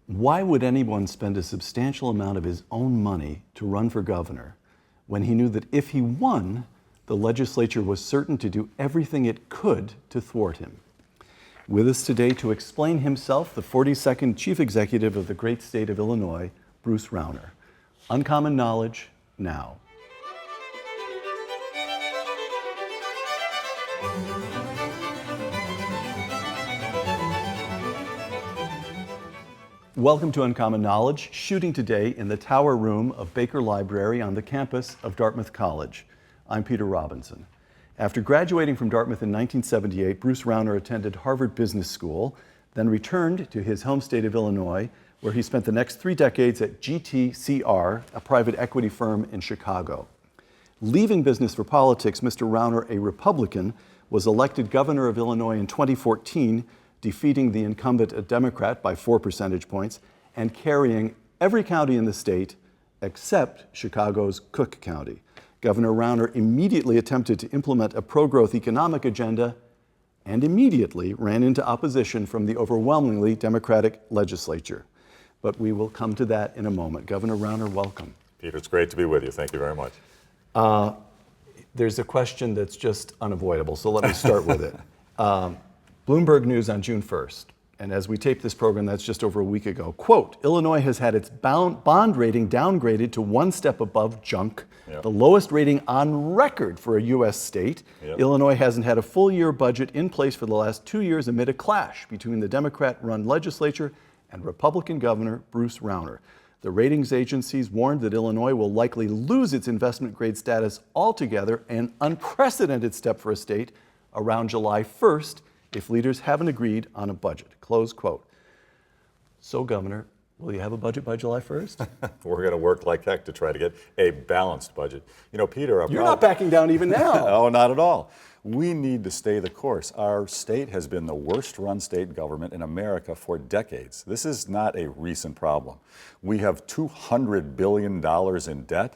Why would anyone spend a substantial amount of his own money to run for governor when he knew that if he won, the legislature was certain to do everything it could to thwart him? With us today to explain himself, the 42nd Chief Executive of the great state of Illinois, Bruce Rauner. Uncommon Knowledge, now. Welcome to Uncommon Knowledge, shooting today in the Tower Room of Baker Library on the campus of Dartmouth College. I'm Peter Robinson. After graduating from Dartmouth in 1978, Bruce Rauner attended Harvard Business School, then returned to his home state of Illinois, where he spent the next 3 decades at GTCR, a private equity firm in Chicago. Leaving business for politics, Mr. Rauner, a Republican, was elected governor of Illinois in 2014, defeating the incumbent, a Democrat, by 4 percentage points, and carrying every county in the state except Chicago's Cook County. Governor Rauner immediately attempted to implement a pro-growth economic agenda and immediately ran into opposition from the overwhelmingly Democratic legislature. But we will come to that in a moment. Governor Rauner, welcome. Peter, it's great to be with you. Thank you very much. There's a question that's just unavoidable, so let me start with it. Bloomberg News on June 1st, and as we tape this program, that's just over a week ago, quote, Illinois has had its bond rating downgraded to 1 step above junk, the lowest rating on record for a U.S. state. Illinois hasn't had a full year budget in place for the last 2 years amid a clash between the Democrat-run legislature and Republican Governor Bruce Rauner. The ratings agencies warned that Illinois will likely lose its investment grade status altogether, an unprecedented step for a state, around July 1st, if leaders haven't agreed on a budget, close quote. So, Governor, will you have a budget by July 1st? We're going to work like heck to try to get a balanced budget. You know, Peter, you're not backing down even now. No, not at all. We need to stay the course. Our state has been the worst run state government in America for decades. This is not a recent problem. We have $200 billion in debt.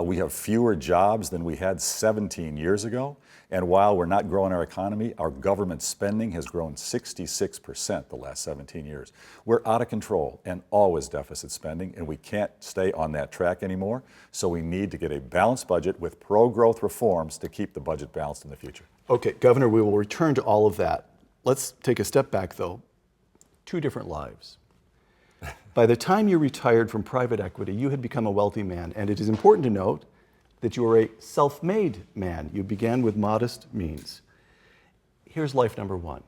We have fewer jobs than we had 17 years ago. And while we're not growing our economy, our government spending has grown 66% the last 17 years. We're out of control and always deficit spending, and we can't stay on that track anymore. So we need to get a balanced budget with pro-growth reforms to keep the budget balanced in the future. Okay, Governor, we will return to all of that. Let's take a step back, though. 2 different lives. By the time you retired from private equity, you had become a wealthy man, and it is important to note that you were a self-made man. You began with modest means. Here's life number 1.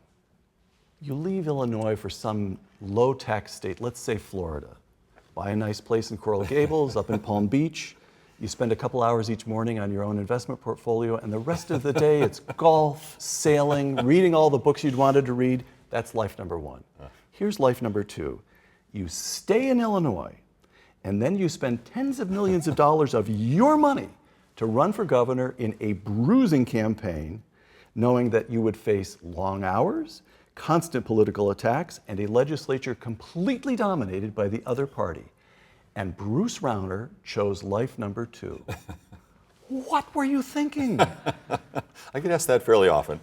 You leave Illinois for some low-tax state, let's say Florida. Buy a nice place in Coral Gables, up in Palm Beach. You spend a couple hours each morning on your own investment portfolio, and the rest of the day it's golf, sailing, reading all the books you'd wanted to read. That's life number 1. Here's life number 2. You stay in Illinois, and then you spend tens of millions of dollars of your money to run for governor in a bruising campaign, knowing that you would face long hours, constant political attacks, and a legislature completely dominated by the other party. And Bruce Rauner chose life number 2. What were you thinking? I get asked that fairly often.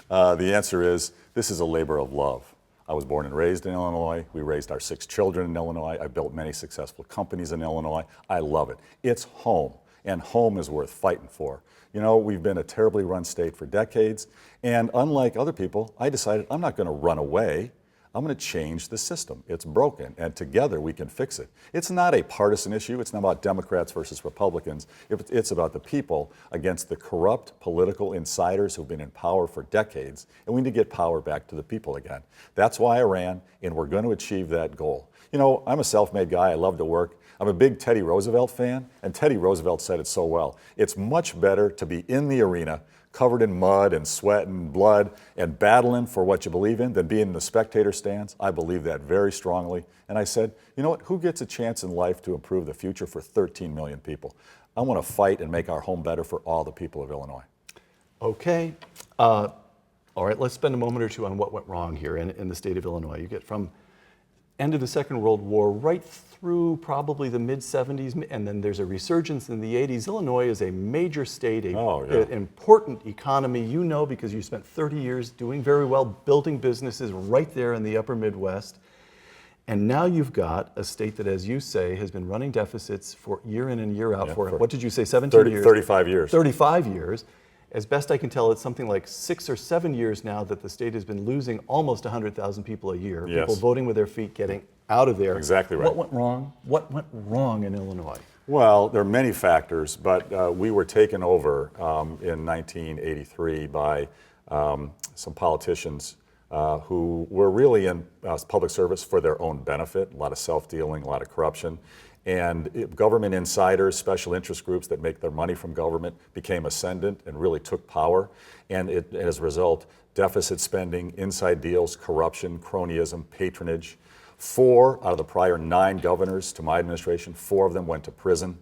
The answer is, this is a labor of love. I was born and raised in Illinois. We raised our 6 children in Illinois. I built many successful companies in Illinois. I love it. It's home. And home is worth fighting for. You know, we've been a terribly run state for decades, and unlike other people, I decided I'm not going to run away. I'm going to change the system. It's broken, and together we can fix it. It's not a partisan issue. It's not about Democrats versus Republicans. It's about the people against the corrupt political insiders who've been in power for decades, and we need to get power back to the people again. That's why I ran, and we're going to achieve that goal. You know, I'm a self-made guy. I love to work. I'm a big Teddy Roosevelt fan, and Teddy Roosevelt said it so well. It's much better to be in the arena, covered in mud and sweat and blood, and battling for what you believe in than being in the spectator stands. I believe that very strongly. And I said, you know what, who gets a chance in life to improve the future for 13 million people? I want to fight and make our home better for all the people of Illinois. Okay. All right, let's spend a moment or two on what went wrong here in the state of Illinois. You get from end of the Second World War right through probably the mid-70s, and then there's a resurgence in the 80s. Illinois is a major state, an important economy, you know, because you spent 30 years doing very well, building businesses right there in the upper Midwest. And now you've got a state that, as you say, has been running deficits for year in and year out for what did you say, 17 years? 35 years. 35 years. As best I can tell, it's something like 6 or 7 years now that the state has been losing almost 100,000 people a year. Yes. People voting with their feet, getting out of there. Exactly right. What went wrong? What went wrong in Illinois? Well, there are many factors, but we were taken over in 1983 by some politicians who were really in public service for their own benefit, a lot of self-dealing, a lot of corruption. And government insiders, special interest groups that make their money from government became ascendant and really took power. And as a result, deficit spending, inside deals, corruption, cronyism, patronage. 4 out of the prior 9 governors to my administration, 4 of them went to prison.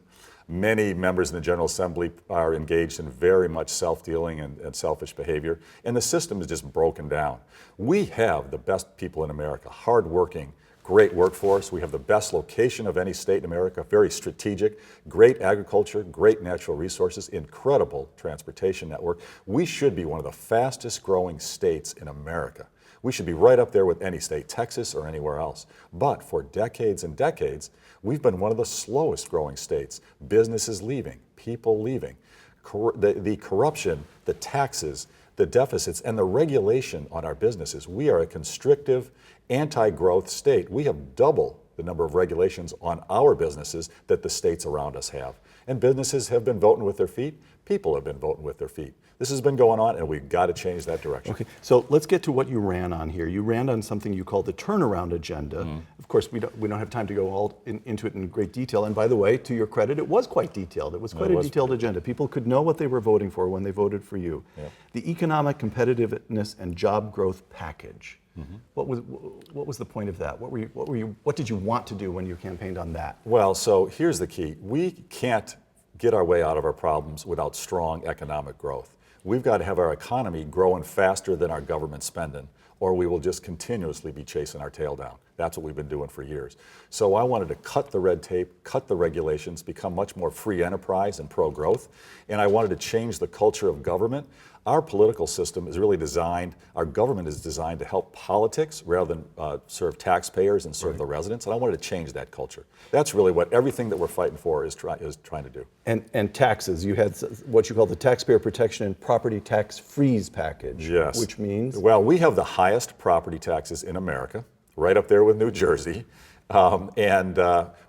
Many members in the General Assembly are engaged in very much self-dealing and selfish behavior, and the system is just broken down. We have the best people in America, hardworking, great workforce. We have the best location of any state in America, very strategic, great agriculture, great natural resources, incredible transportation network. We should be one of the fastest growing states in America. We should be right up there with any state, Texas or anywhere else. But for decades and decades, we've been one of the slowest growing states. Businesses leaving, people leaving. The corruption, the taxes, the deficits, and the regulation on our businesses. We are a constrictive, anti-growth state. We have double the number of regulations on our businesses that the states around us have. And businesses have been voting with their feet. People have been voting with their feet. This has been going on, and we've got to change that direction. Okay, so let's get to what you ran on here. You ran on something you called the turnaround agenda. Of course, we don't have time to go all into it in great detail. And by the way, to your credit, it was quite detailed. It was quite a detailed agenda. People could know what they were voting for when they voted for you. Yeah. The economic competitiveness and job growth package. What was the point of that? What did you want to do when you campaigned on that? Well, so here's the key. We can't get our way out of our problems without strong economic growth. We've got to have our economy growing faster than our government spending, or we will just continuously be chasing our tail down. That's what we've been doing for years. So I wanted to cut the red tape, cut the regulations, become much more free enterprise and pro-growth, and I wanted to change the culture of government. Our political system is really designed, our government is designed to help politics rather than serve taxpayers and serve the residents, and I wanted to change that culture. That's really what everything that we're fighting for is trying to do. And taxes, you had what you call the Taxpayer Protection and Property Tax Freeze Package. Yes. Which means? Well, we have the highest property taxes in America, right up there with New Jersey.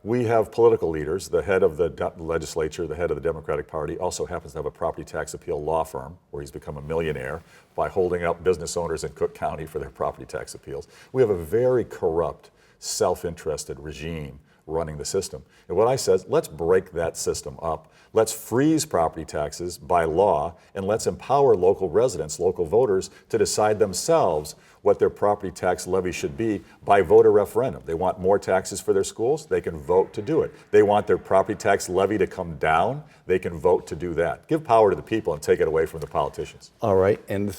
We have political leaders. The head of the legislature, the head of the Democratic Party, also happens to have a property tax appeal law firm where he's become a millionaire by holding up business owners in Cook County for their property tax appeals. We have a very corrupt, self-interested regime running the system. And what I said is, let's break that system up. Let's freeze property taxes by law, and let's empower local residents, local voters, to decide themselves what their property tax levy should be by voter referendum. They want more taxes for their schools, they can vote to do it. They want their property tax levy to come down, they can vote to do that. Give power to the people and take it away from the politicians. All right, and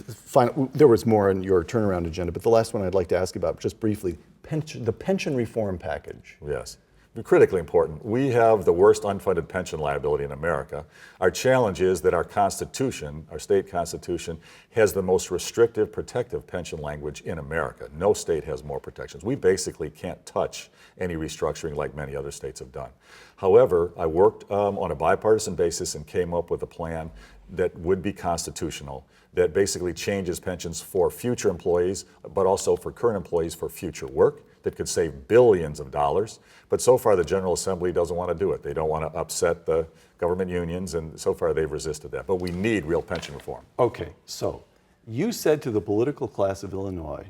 there was more in your turnaround agenda, but the last one I'd like to ask you about, just briefly, the pension reform package. Yes. Critically important. We have the worst unfunded pension liability in America. Our challenge is that our Constitution, our state Constitution, has the most restrictive, protective pension language in America. No state has more protections. We basically can't touch any restructuring like many other states have done. However, I worked on a bipartisan basis and came up with a plan that would be constitutional, that basically changes pensions for future employees, but also for current employees for future work, that could save billions of dollars. But so far the General Assembly doesn't want to do it. They don't want to upset the government unions, and so far they've resisted that. But we need real pension reform. Okay, so you said to the political class of Illinois,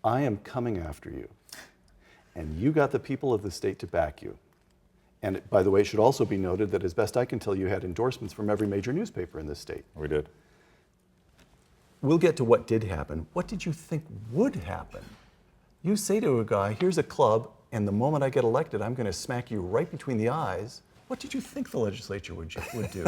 I am coming after you. And you got the people of the state to back you. And by the way, it should also be noted that as best I can tell, you had endorsements from every major newspaper in this state. We did. We'll get to what did happen. What did you think would happen? You say to a guy, here's a club, and the moment I get elected, I'm going to smack you right between the eyes. What did you think the legislature would do?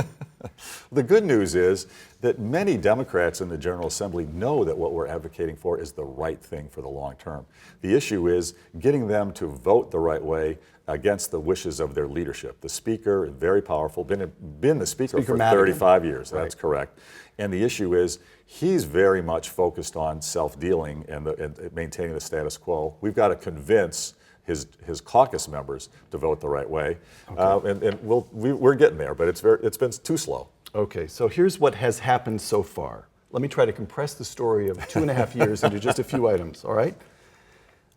The good news is that many Democrats in the General Assembly know that what we're advocating for is the right thing for the long term. The issue is getting them to vote the right way against the wishes of their leadership. The Speaker, very powerful, been the Speaker for Madigan. 35 years, that's Right. correct. And the issue is he's very much focused on self-dealing and maintaining the status quo. We've got to convince his caucus members to vote the right way, and we're getting there, but it's been too slow. Okay, so here's what has happened so far. Let me try to compress the story of 2.5 years into just a few items, all right?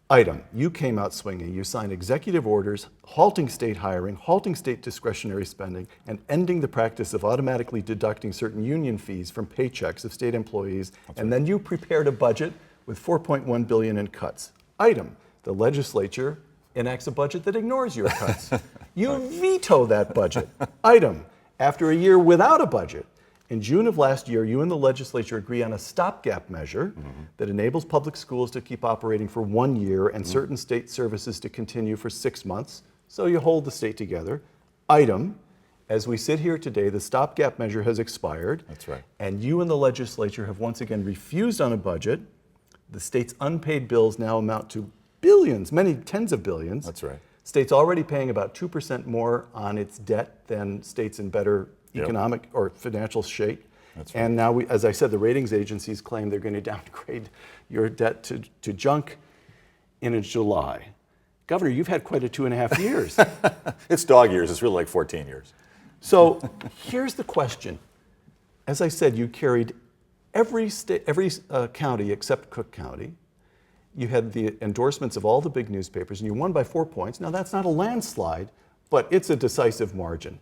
Item, you came out swinging. You signed executive orders halting state hiring, halting state discretionary spending, and ending the practice of automatically deducting certain union fees from paychecks of state employees. And then you prepared a budget with $4.1 billion in cuts. Item, the legislature enacts a budget that ignores your cuts. You veto that budget. Item, after a year without a budget, in June of last year, you and the legislature agree on a stopgap measure that enables public schools to keep operating for 1 year and certain state services to continue for 6 months. So you hold the state together. Item, as we sit here today, the stopgap measure has expired. That's right. And you and the legislature have once again refused on a budget. The state's unpaid bills now amount to billions, many tens of billions. That's right. State's already paying about 2% more on its debt than states in better economic or financial shape. That's right. And now, as I said, the ratings agencies claim they're going to downgrade your debt to junk in July. Governor, you've had quite a 2.5 years. It's dog years. It's really like 14 years. So here's the question. As I said, you carried every county except Cook County. You had the endorsements of all the big newspapers, and you won by 4 points. Now, that's not a landslide, but it's a decisive margin.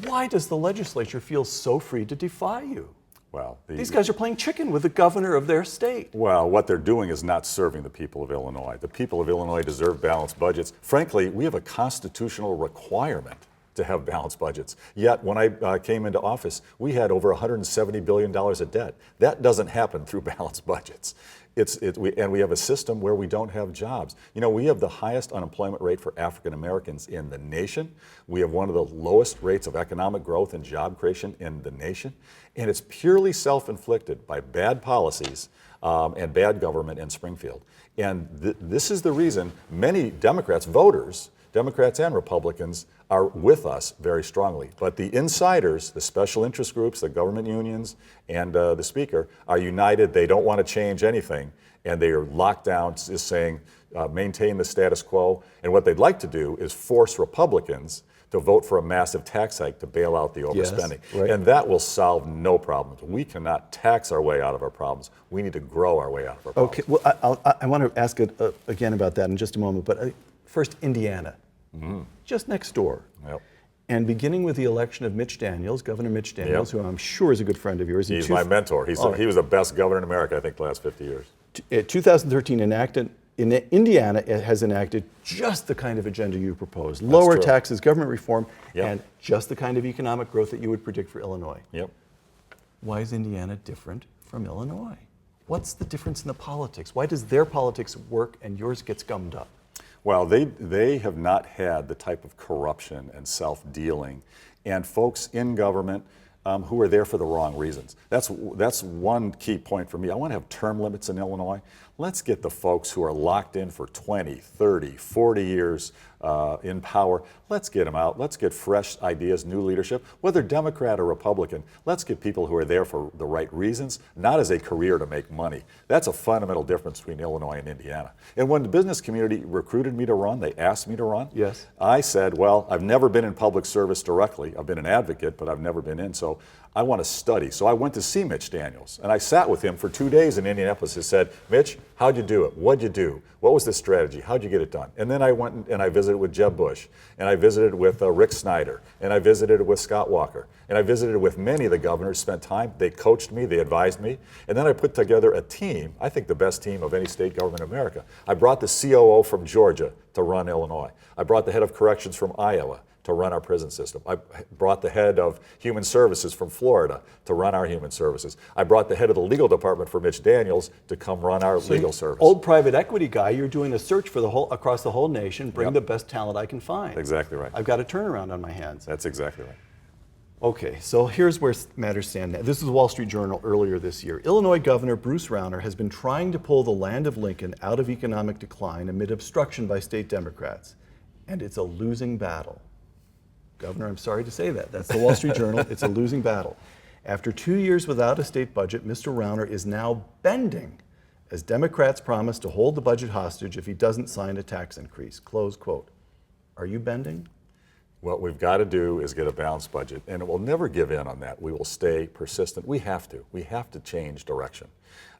Why does the legislature feel so free to defy you? Well, These guys are playing chicken with the governor of their state. Well, what they're doing is not serving the people of Illinois. The people of Illinois deserve balanced budgets. Frankly, we have a constitutional requirement to have balanced budgets. Yet, when I came into office, we had over $170 billion of debt. That doesn't happen through balanced budgets. And we have a system where we don't have jobs. You know, we have the highest unemployment rate for African Americans in the nation. We have one of the lowest rates of economic growth and job creation in the nation. And it's purely self-inflicted by bad policies and bad government in Springfield. And this is the reason many Democrats, voters, Democrats and Republicans, are with us very strongly. But the insiders, the special interest groups, the government unions, and the Speaker are united. They don't want to change anything, and they are locked down, just saying, maintain the status quo. And what they'd like to do is force Republicans to vote for a massive tax hike to bail out the overspending. Yes, right. And that will solve no problems. We cannot tax our way out of our problems. We need to grow our way out of our problems. Okay, well, I want to ask again about that in just a moment, but first, Indiana, just next door. Yep. And beginning with the election of Mitch Daniels, Governor Mitch Daniels, who I'm sure is a good friend of yours. He's my mentor. He was the best governor in America, I think, the last 50 years. 2013 Indiana has enacted just the kind of agenda you proposed. Lower true. taxes, government reform, Yep. and just the kind of economic growth that you would predict for Illinois. Yep. Why is Indiana different from Illinois? What's the difference in the politics? Why does their politics work and yours gets gummed up? Well, they have not had the type of corruption and self-dealing and folks in government who are there for the wrong reasons. That's one key point for me. I want to have term limits in Illinois. Let's get the folks who are locked in for 20, 30, 40 years in power. Let's get them out. Let's get fresh ideas, new leadership, whether Democrat or Republican. Let's get people who are there for the right reasons, not as a career to make money. That's a fundamental difference between Illinois and Indiana. And when the business community recruited me to run, they asked me to run. Yes. I said, well, I've never been in public service directly. I've been an advocate, but I've never been in. So I want to study. So I went to see Mitch Daniels, and I sat with him for 2 days in Indianapolis. He said, Mitch, how'd you do it? What'd you do? What was the strategy? How'd you get it done? And then I went and I visited with Jeb Bush, and I visited with Rick Snyder, and I visited with Scott Walker, and I visited with many of the governors, spent time. They coached me, they advised me, and then I put together a team, I think the best team of any state government in America. I brought the COO from Georgia to run Illinois. I brought the head of corrections from Iowa to run our prison system. I brought the head of human services from Florida to run our human services. I brought the head of the legal department for Mitch Daniels to come run our legal service. Old private equity guy, you're doing a search for across the whole nation, bring the best talent I can find. Exactly right. I've got a turnaround on my hands. That's exactly right. Okay, so here's where matters stand now. This is the Wall Street Journal earlier this year. Illinois Governor Bruce Rauner has been trying to pull the land of Lincoln out of economic decline amid obstruction by state Democrats. And it's a losing battle. Governor, I'm sorry to say that. That's the Wall Street Journal. It's a losing battle. After 2 years without a state budget, Mr. Rauner is now bending as Democrats promise to hold the budget hostage if he doesn't sign a tax increase. Close quote. Are you bending? What we've got to do is get a balanced budget, and we'll never give in on that. We will stay persistent. We have to. We have to change direction.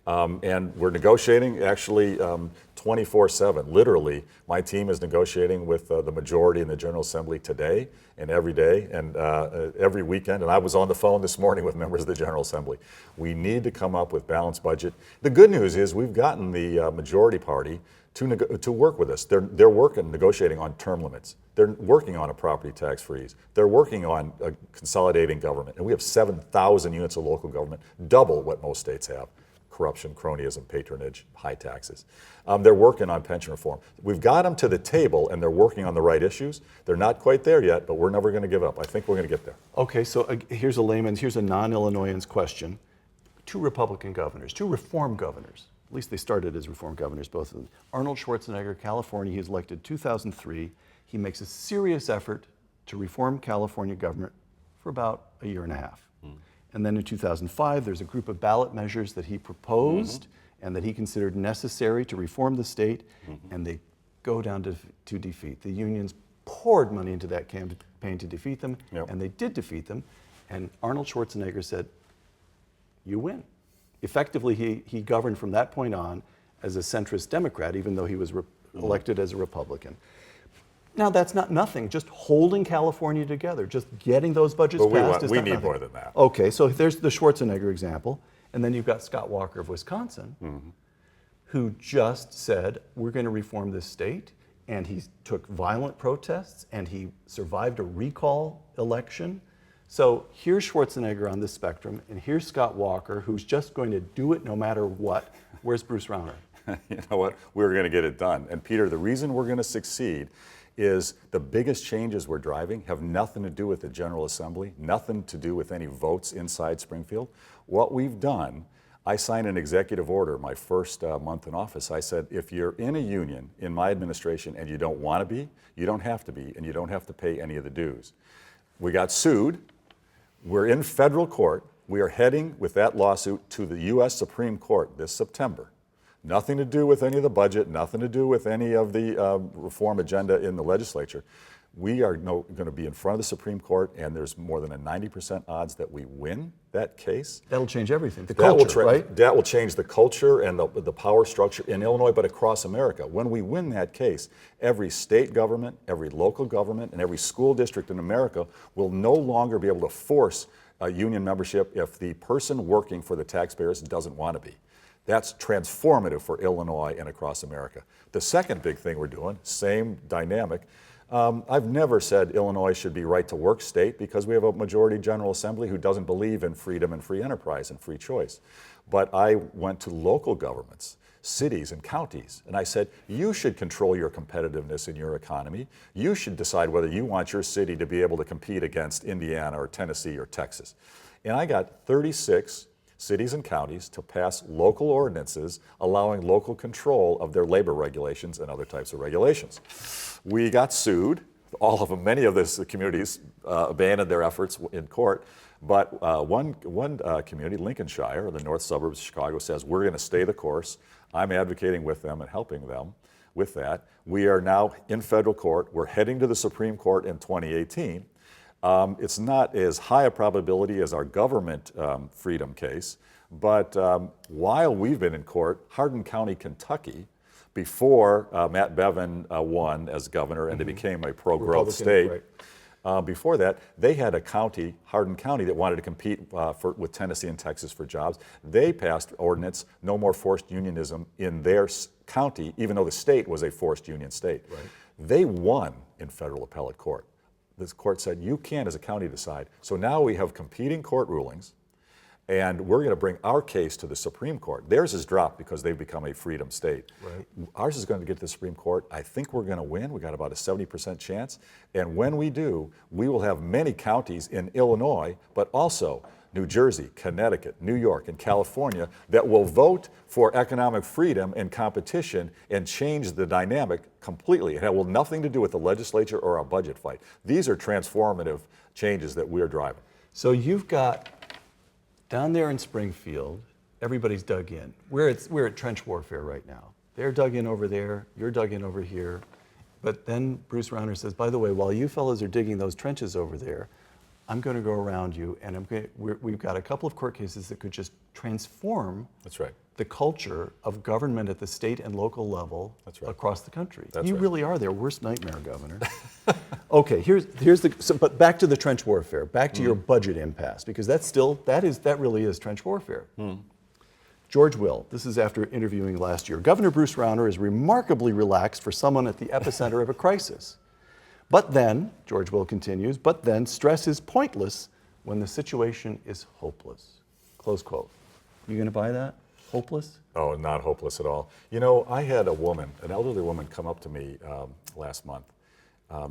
And we're negotiating actually 24/7. Literally, my team is negotiating with the majority in the General Assembly today and every day and every weekend. And I was on the phone this morning with members of the General Assembly. We need to come up with balanced budget. The good news is we've gotten the majority party to work with us. They're working, negotiating on term limits. They're working on a property tax freeze. They're working on consolidating government. And we have 7,000 units of local government, double what most states have. Corruption, cronyism, patronage, high taxes. They're working on pension reform. We've got them to the table and they're working on the right issues. They're not quite there yet, but we're never going to give up. I think we're going to get there. Okay, so here's a non-Illinoisan's question. Two Republican governors, two reform governors, at least they started as reform governors, both of them. Arnold Schwarzenegger, California, he was elected 2003. He makes a serious effort to reform California government for about a year and a half. And then in 2005, there's a group of ballot measures that he proposed and that he considered necessary to reform the state, and they go down to defeat. The unions poured money into that campaign to defeat them, and they did defeat them. And Arnold Schwarzenegger said, you win. Effectively, he governed from that point on as a centrist Democrat, even though he was elected as a Republican. Now, that's not nothing. Just holding California together, just getting those budgets passed is we not need nothing. more than that. Okay, so there's the Schwarzenegger example. And then you've got Scott Walker of Wisconsin, who just said, we're going to reform this state. And he took violent protests, and he survived a recall election. So here's Schwarzenegger on this spectrum, and here's Scott Walker, who's just going to do it no matter what. Where's Bruce Rauner? You know what? We're going to get it done. And Peter, the reason we're going to succeed is the biggest changes we're driving have nothing to do with the General Assembly, nothing to do with any votes inside Springfield. What we've done, I signed an executive order my first month in office. I said, if you're in a union in my administration and you don't want to be, you don't have to be, and you don't have to pay any of the dues. We got sued. We're in federal court. We are heading with that lawsuit to the U.S. Supreme Court this September. Nothing to do with any of the budget, nothing to do with any of the reform agenda in the legislature. We are going to be in front of the Supreme Court, and there's more than a 90% odds that we win that case. That'll change everything. The culture, right? That will change the culture and the power structure in Illinois, but across America. When we win that case, every state government, every local government, and every school district in America will no longer be able to force a union membership if the person working for the taxpayers doesn't want to be. That's transformative for Illinois and across America. The second big thing we're doing, same dynamic. I've never said Illinois should be right to work state because we have a majority General Assembly who doesn't believe in freedom and free enterprise and free choice. But I went to local governments, cities and counties, and I said, you should control your competitiveness in your economy. You should decide whether you want your city to be able to compete against Indiana or Tennessee or Texas. And I got 36 cities and counties to pass local ordinances allowing local control of their labor regulations and other types of regulations. We got sued. All of them, many of these communities abandoned their efforts in court, but one community, Lincolnshire, the north suburbs of Chicago, says we're going to stay the course. I'm advocating with them and helping them with that. We are now in federal court. We're heading to the Supreme Court in 2018. It's not as high a probability as our government freedom case, but while we've been in court, Hardin County, Kentucky, before Matt Bevin won as governor and it became a pro-growth state, right. Before that, they had a county, Hardin County, that wanted to compete with Tennessee and Texas for jobs. They passed ordinance, no more forced unionism in their county, even though the state was a forced union state. Right. They won in federal appellate court. this court said, you can't as a county decide. So now we have competing court rulings, and we're going to bring our case to the Supreme Court. Theirs is dropped because they've become a freedom state. Right. Ours is going to get to the Supreme Court. I think we're going to win. We got about a 70% chance. And when we do, we will have many counties in Illinois, but also New Jersey, Connecticut, New York, and California that will vote for economic freedom and competition and change the dynamic completely. It will nothing to do with the legislature or our budget fight. These are transformative changes that we're driving. So you've got, down there in Springfield, everybody's dug in. We're at trench warfare right now. They're dug in over there, you're dug in over here. But then Bruce Rauner says, by the way, while you fellows are digging those trenches over there, I'm going to go around you, and we've got a couple of court cases that could just transform That's right. the culture of government at the state and local level That's right. across the country. That's you right. really are their worst nightmare, Governor. Okay, but back to the trench warfare, back to your budget impasse, because that really is trench warfare. George Will, this is after interviewing last year. Governor Bruce Rauner is remarkably relaxed for someone at the epicenter of a crisis. But then, George Will continues, but then stress is pointless when the situation is hopeless. Close quote. You gonna buy that? Hopeless? Oh, not hopeless at all. You know, I had a woman, an elderly woman, come up to me last month.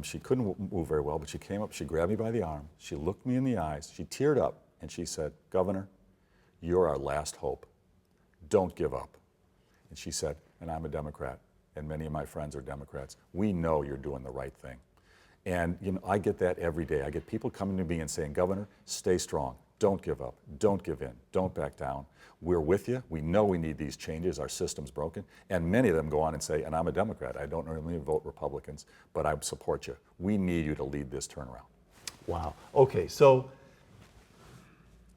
She couldn't move very well, but she came up, she grabbed me by the arm, she looked me in the eyes, she teared up, and she said, Governor, you're our last hope. Don't give up. And she said, and I'm a Democrat, and many of my friends are Democrats, we know you're doing the right thing. And you know, I get that every day. I get people coming to me and saying, Governor, stay strong. Don't give up. Don't give in. Don't back down. We're with you. We know we need these changes. Our system's broken. And many of them go on and say, and I'm a Democrat. I don't normally vote Republicans, but I support you. We need you to lead this turnaround. Wow. Okay, so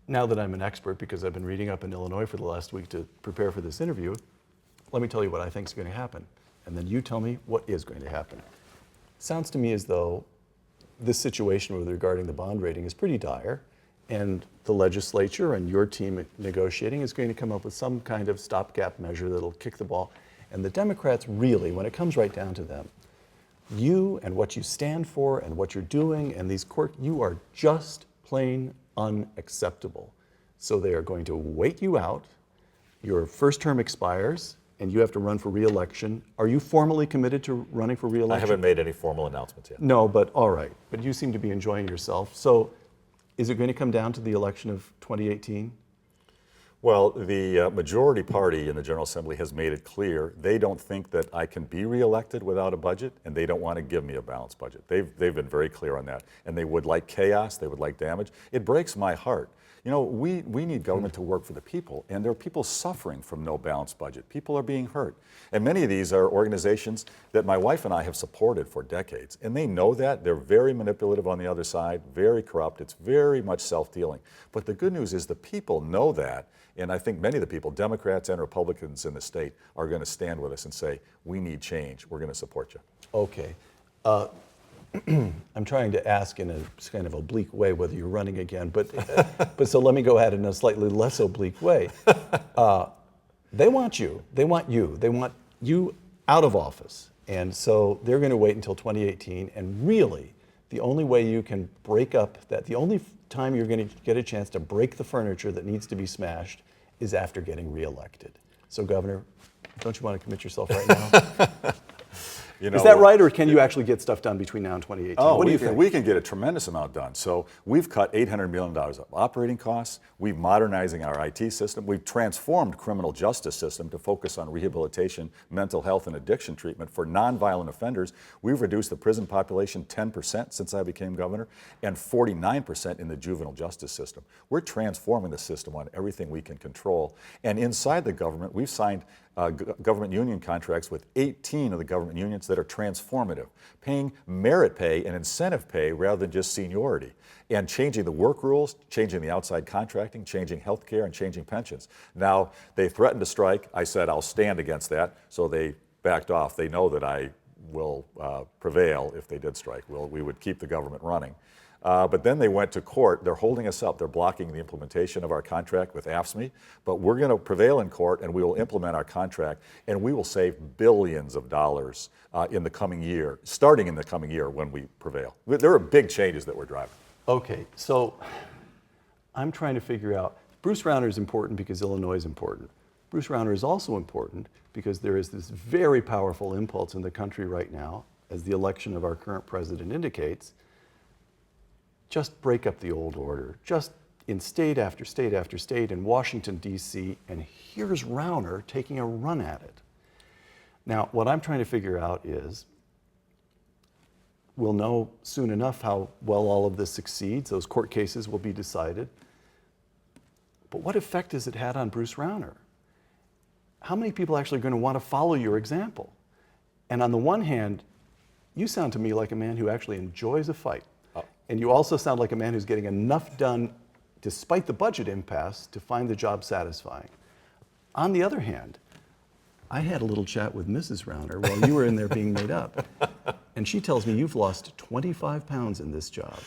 now that I'm an expert, because I've been reading up in Illinois for the last week to prepare for this interview, let me tell you what I think is going to happen. And then you tell me what is going to happen. Sounds to me as though this situation regarding the bond rating is pretty dire, and the legislature and your team negotiating is going to come up with some kind of stopgap measure that'll kick the ball. And the Democrats really, when it comes right down to them, you and what you stand for and what you're doing and these you are just plain unacceptable. So they are going to wait you out. Your first term expires, and you have to run for re-election. Are you formally committed to running for re-election? I haven't made any formal announcements yet. No, but all right. But you seem to be enjoying yourself. So is it going to come down to the election of 2018? Well, the majority party in the General Assembly has made it clear they don't think that I can be reelected without a budget, and they don't want to give me a balanced budget. They've been very clear on that, and they would like chaos, they would like damage. It breaks my heart. You know, we need government to work for the people, and there are people suffering from no balanced budget. People are being hurt. And many of these are organizations that my wife and I have supported for decades, and they know that. They're very manipulative on the other side, very corrupt. It's very much self-dealing. But the good news is the people know that, and I think many of the people, Democrats and Republicans in the state, are going to stand with us and say, we need change. We're going to support you. Okay. I'm trying to ask in a kind of oblique way whether you're running again, but so let me go ahead in a slightly less oblique way. They want you. They want you out of office, and so they're going to wait until 2018. And really, the only way you can break up that, the only time you're going to get a chance to break the furniture that needs to be smashed, is after getting reelected. So, Governor, don't you want to commit yourself right now? You know, is that right, or can you actually get stuff done between now and 2018? Oh, what do you think? We can get a tremendous amount done. So we've cut $800 million of operating costs. We've modernizing our IT system. We've transformed criminal justice system to focus on rehabilitation, mental health, and addiction treatment for nonviolent offenders. We've reduced the prison population 10% since I became governor, and 49% in the juvenile justice system. We're transforming the system on everything we can control. And inside the government, we've signed government union contracts with 18 of the government unions that are transformative, paying merit pay and incentive pay rather than just seniority, and changing the work rules, changing the outside contracting, changing health care, and changing pensions. Now, they threatened to strike. I said I'll stand against that, so they backed off. They know that I will prevail if they did strike. We would keep the government running. But then they went to court. They're holding us up. They're blocking the implementation of our contract with AFSCME. But we're going to prevail in court, and we will implement our contract, and we will save billions of dollars in the coming year, starting in the coming year when we prevail. There are big changes that we're driving. Okay, so I'm trying to figure out, Bruce Rauner is important because Illinois is important. Bruce Rauner is also important because there is this very powerful impulse in the country right now, as the election of our current president indicates. Just break up the old order, just in state after state after state in Washington, D.C., and here's Rauner taking a run at it. Now, what I'm trying to figure out is, we'll know soon enough how well all of this succeeds. Those court cases will be decided. But what effect has it had on Bruce Rauner? How many people actually are going to want to follow your example? And on the one hand, you sound to me like a man who actually enjoys a fight. And you also sound like a man who's getting enough done, despite the budget impasse, to find the job satisfying. On the other hand, I had a little chat with Mrs. Rauner while you were in there being made up. And she tells me you've lost 25 pounds in this job.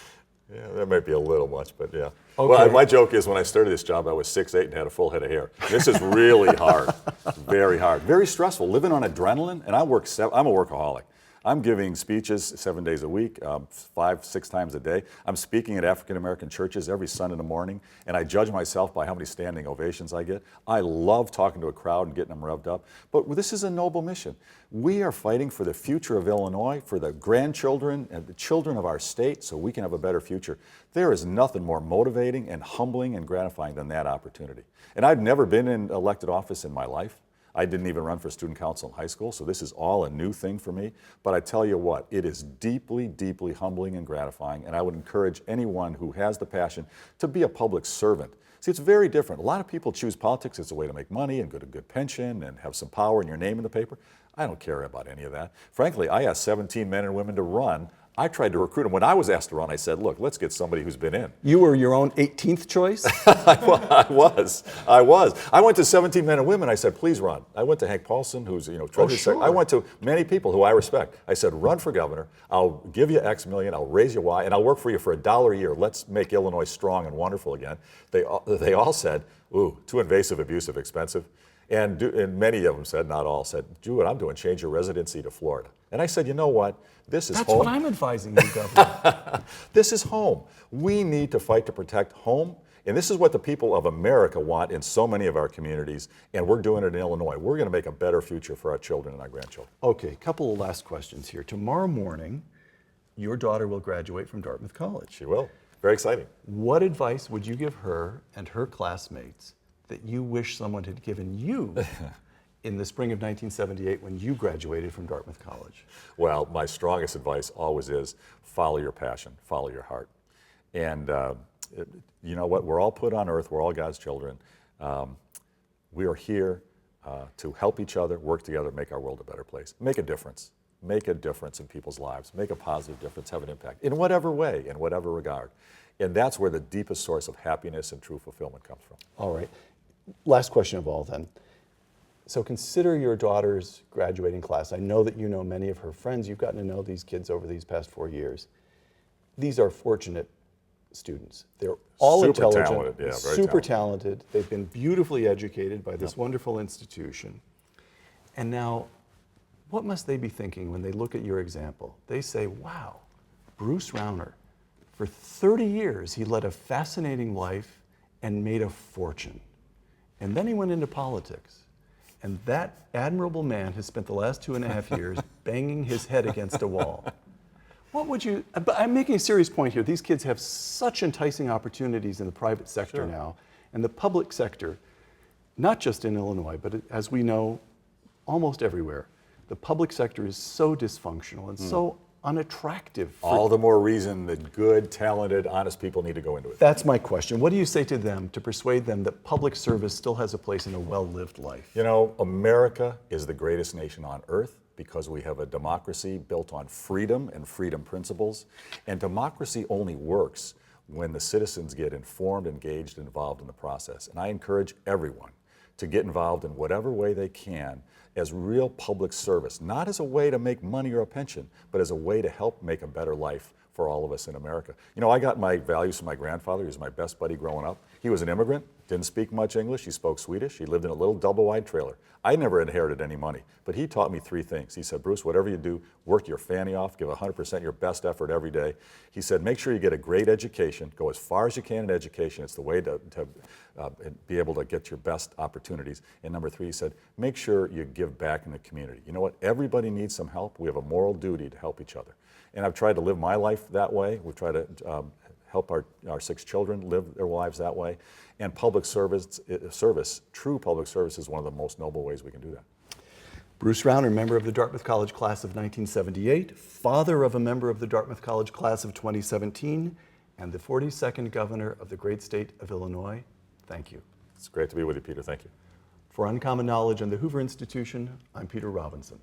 Yeah, that might be a little much, but yeah. Okay. Well, my joke is when I started this job, I was 6'8" and had a full head of hair. This is really hard, very hard, very stressful. Living on adrenaline, and I'm a workaholic. I'm giving speeches 7 days a week, 5, 6 times a day. I'm speaking at African-American churches every Sunday morning, and I judge myself by how many standing ovations I get. I love talking to a crowd and getting them revved up, but this is a noble mission. We are fighting for the future of Illinois, for the grandchildren and the children of our state, so we can have a better future. There is nothing more motivating and humbling and gratifying than that opportunity. And I've never been in elected office in my life. I didn't even run for student council in high school, so this is all a new thing for me. But I tell you what, it is deeply, deeply humbling and gratifying, and I would encourage anyone who has the passion to be a public servant. See, it's very different. A lot of people choose politics as a way to make money and get a good pension and have some power and your name in the paper. I don't care about any of that. Frankly, I asked 17 men and women to run. I tried to recruit them. When I was asked to run, I said, look, let's get somebody who's been in. You were your own 18th choice? I was. I went to 17 men and women. I said, please run. I went to Hank Paulson, who's Treasury Secretary. I went to many people who I respect. I said, run for governor. I'll give you X million. I'll raise you Y, and I'll work for you for $1 a year. Let's make Illinois strong and wonderful again. They all said, ooh, too invasive, abusive, expensive. And many of them said, not all, said, do what I'm doing, change your residency to Florida. And I said, you know what? This is home. That's what I'm advising you, Governor. This is home. We need to fight to protect home. And this is what the people of America want in so many of our communities. And we're doing it in Illinois. We're going to make a better future for our children and our grandchildren. Okay, a couple of last questions here. Tomorrow morning, your daughter will graduate from Dartmouth College. She will. Very exciting. What advice would you give her and her classmates that you wish someone had given you in the spring of 1978 when you graduated from Dartmouth College? Well, my strongest advice always is follow your passion, follow your heart. And you know what? We're all put on earth. We're all God's children. We are here to help each other, work together, make our world a better place. Make a difference. Make a difference in people's lives. Make a positive difference, have an impact in whatever way, in whatever regard. And that's where the deepest source of happiness and true fulfillment comes from. All right. Last question of all then. So consider your daughter's graduating class. I know that you know many of her friends. You've gotten to know these kids over these past 4 years. These are fortunate students. They're all super intelligent, talented. Yeah, very super talented. talented. They've been beautifully educated by this wonderful institution. And now, what must they be thinking when they look at your example? They say, wow, Bruce Rauner, for 30 years, he led a fascinating life and made a fortune. And then he went into politics. And that admirable man has spent the last 2.5 years banging his head against a wall. What would you, but I'm making a serious point here. These kids have such enticing opportunities in the private sector now. And the public sector, not just in Illinois, but as we know, almost everywhere, the public sector is so dysfunctional and so unattractive. All the more reason that good, talented, honest people need to go into it. That's my question. What do you say to them to persuade them that public service still has a place in a well-lived life? You know, America is the greatest nation on earth because we have a democracy built on freedom and freedom principles. And democracy only works when the citizens get informed, engaged, and involved in the process. And I encourage everyone to get involved in whatever way they can as real public service, not as a way to make money or a pension, but as a way to help make a better life for all of us in America. You know, I got my values from my grandfather. He was my best buddy growing up. He was an immigrant, didn't speak much English. He spoke Swedish. He lived in a little double-wide trailer. I never inherited any money, but he taught me 3 things. He said, Bruce, whatever you do, work your fanny off, give 100% your best effort every day. He said, make sure you get a great education, go as far as you can in education. It's the way to be able to get your best opportunities. And number 3, he said, make sure you give back in the community. You know what? Everybody needs some help. We have a moral duty to help each other. And I've tried to live my life that way. We've tried to help our 6 children live their lives that way. And public service, true public service, is one of the most noble ways we can do that. Bruce Rauner, member of the Dartmouth College class of 1978, father of a member of the Dartmouth College class of 2017, and the 42nd governor of the great state of Illinois. Thank you. It's great to be with you, Peter. Thank you. For Uncommon Knowledge and the Hoover Institution, I'm Peter Robinson.